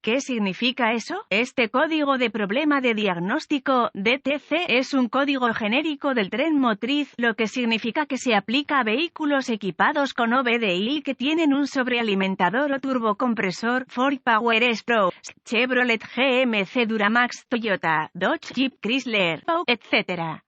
¿Qué significa eso? Este código de problema de diagnóstico, DTC, es un código genérico del tren motriz, lo que significa que se aplica a vehículos equipados con OBDI que tienen un sobrealimentador o turbocompresor, Ford Power Pro, Chevrolet GMC Duramax Toyota, Dodge Jeep Chrysler, etc.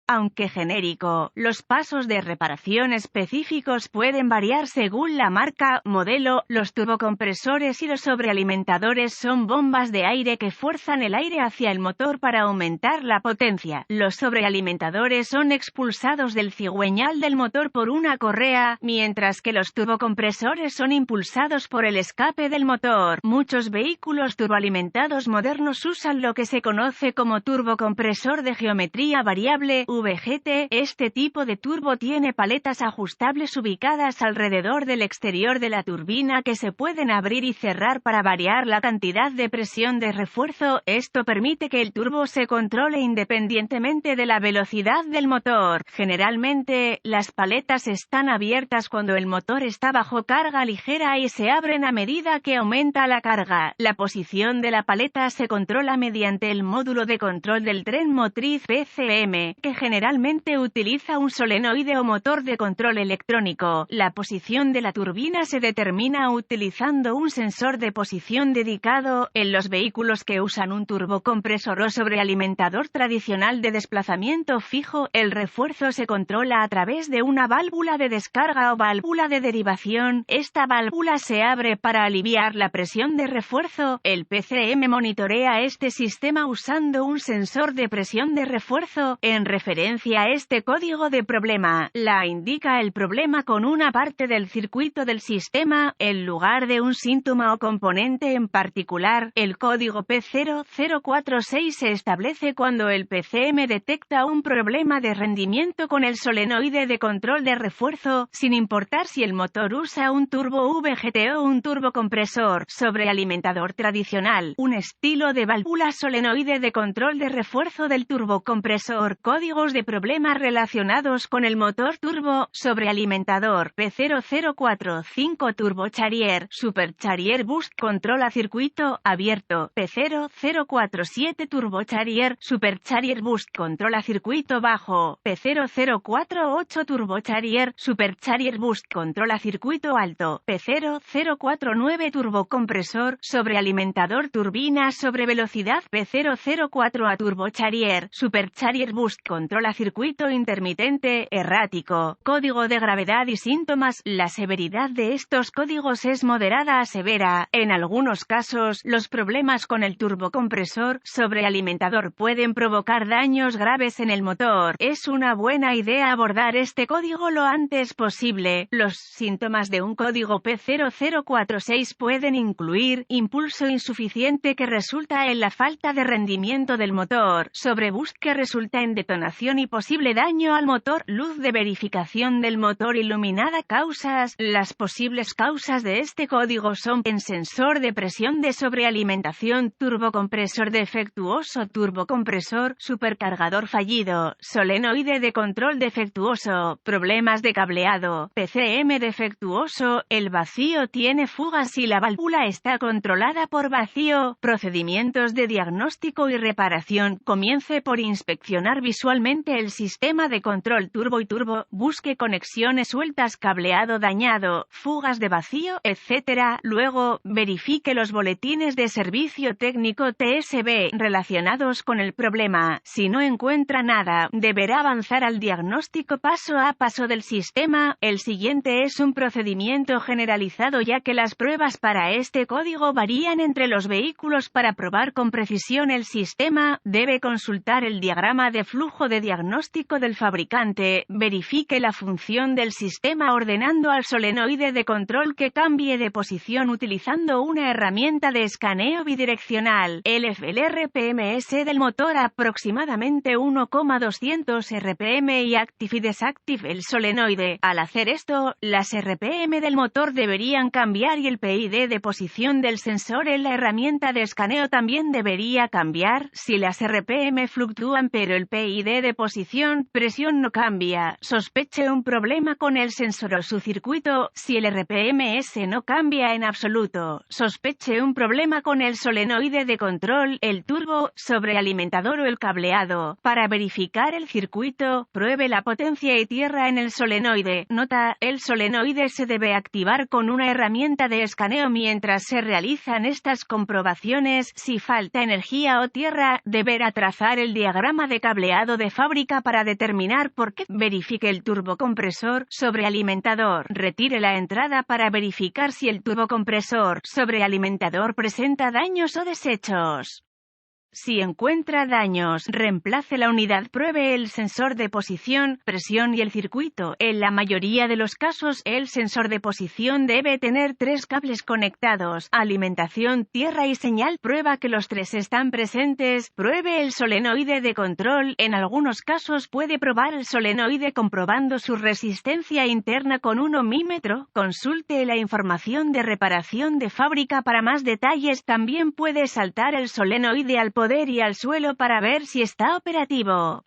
Aunque genérico, los pasos de reparación específicos pueden variar según la marca, modelo. Los turbocompresores y los sobrealimentadores son bombas de aire que fuerzan el aire hacia el motor para aumentar la potencia. Los sobrealimentadores son expulsados del cigüeñal del motor por una correa, mientras que los turbocompresores son impulsados por el escape del motor. Muchos vehículos turboalimentados modernos usan lo que se conoce como turbocompresor de geometría variable, VGT. Este tipo de turbo tiene paletas ajustables ubicadas alrededor del exterior de la turbina que se pueden abrir y cerrar para variar la cantidad de presión de refuerzo. Esto permite que el turbo se controle independientemente de la velocidad del motor. Generalmente, las paletas están abiertas cuando el motor está bajo carga ligera y se abren a medida que aumenta la carga. La posición de la paleta se controla mediante el módulo de control del tren motriz PCM, que generalmente utiliza un solenoide o motor de control electrónico. La posición de la turbina se determina utilizando un sensor de posición dedicado. En los vehículos que usan un turbocompresor o sobrealimentador tradicional de desplazamiento fijo, el refuerzo se controla a través de una válvula de descarga o válvula de derivación. Esta válvula se abre para aliviar la presión de refuerzo. El PCM monitorea este sistema usando un sensor de presión de refuerzo. En referencia a este código de problema, la indica el problema con una parte del circuito del sistema, en lugar de un síntoma o componente en particular. El código P0046 se establece cuando el PCM detecta un problema de rendimiento con el solenoide de control de refuerzo, sin importar si el motor usa un turbo VGT o un turbocompresor sobrealimentador tradicional, un estilo de válvula solenoide de control de refuerzo del turbocompresor. Códigos de problemas relacionados con el motor turbo sobrealimentador. P0045 turbocharrier supercharrier boost controla circuito abierto. P0047 turbocharrier supercharrier boost controla circuito bajo. P0048 turbocharrier supercharrier boost controla circuito alto. P0049 turbocompresor sobrealimentador turbina sobre velocidad. P004A turbocharrier supercharrier boost controla circuito intermitente errático. Código de gravedad y síntomas. La severidad de estos códigos es moderada a severa. En algunos casos, los problemas con el turbocompresor sobrealimentador pueden provocar daños graves en el motor. Es una buena idea abordar este código lo antes posible. Los síntomas de un código P0046 pueden incluir impulso insuficiente que resulta en la falta de rendimiento del motor, sobreboost que resulta en detonación y posible daño al motor, luz de verificación del motor iluminada. Causas. Las posibles causas de este código son en sensor de presión de sobrealimentación, turbocompresor defectuoso, turbocompresor, supercargador fallido, solenoide de control defectuoso, problemas de cableado, PCM defectuoso, el vacío tiene fugas y la válvula está controlada por vacío. Procedimientos de diagnóstico y reparación. Comience por inspeccionar visualmente el sistema de control turbo y turbo, busque conexiones sueltas, cableado dañado, fugas de vacío, etc. Luego, verifique los boletines de servicio técnico TSB relacionados con el problema. Si no encuentra nada, deberá avanzar al diagnóstico paso a paso del sistema. El siguiente es un procedimiento generalizado ya que las pruebas para este código varían entre los vehículos. Para probar con precisión el sistema, debe consultar el diagrama de flujo de diagnóstico del fabricante. Verifique la función del sistema ordenando al solenoide de control que cambie de posición utilizando una herramienta de escaneo bidireccional. El RPMs del motor aproximadamente 1,200 RPM y active y desactive el solenoide. Al hacer esto, las RPM del motor deberían cambiar y el PID de posición del sensor en la herramienta de escaneo también debería cambiar. Si las RPM fluctúan pero el PID de posición, presión no cambia, sospeche un problema con el sensor o su circuito. Si el RPMS no cambia en absoluto, sospeche un problema con el solenoide de control, el turbo, sobrealimentador o el cableado. Para verificar el circuito, pruebe la potencia y tierra en el solenoide. Nota: el solenoide se debe activar con una herramienta de escaneo mientras se realizan estas comprobaciones. Si falta energía o tierra, deberá trazar el diagrama de cableado de fábrica para determinar por qué. Verifique el turbocompresor sobrealimentador. Retire la entrada para verificar si el turbocompresor sobrealimentador presenta daños o desechos. Si encuentra daños, reemplace la unidad. Pruebe el sensor de posición, presión y el circuito. En la mayoría de los casos, el sensor de posición debe tener 3 cables conectados: alimentación, tierra y señal. Prueba que los 3 están presentes. Pruebe el solenoide de control. En algunos casos puede probar el solenoide comprobando su resistencia interna con un ohmímetro. Consulte la información de reparación de fábrica para más detalles. También puede saltar el solenoide al poder y al suelo para ver si está operativo.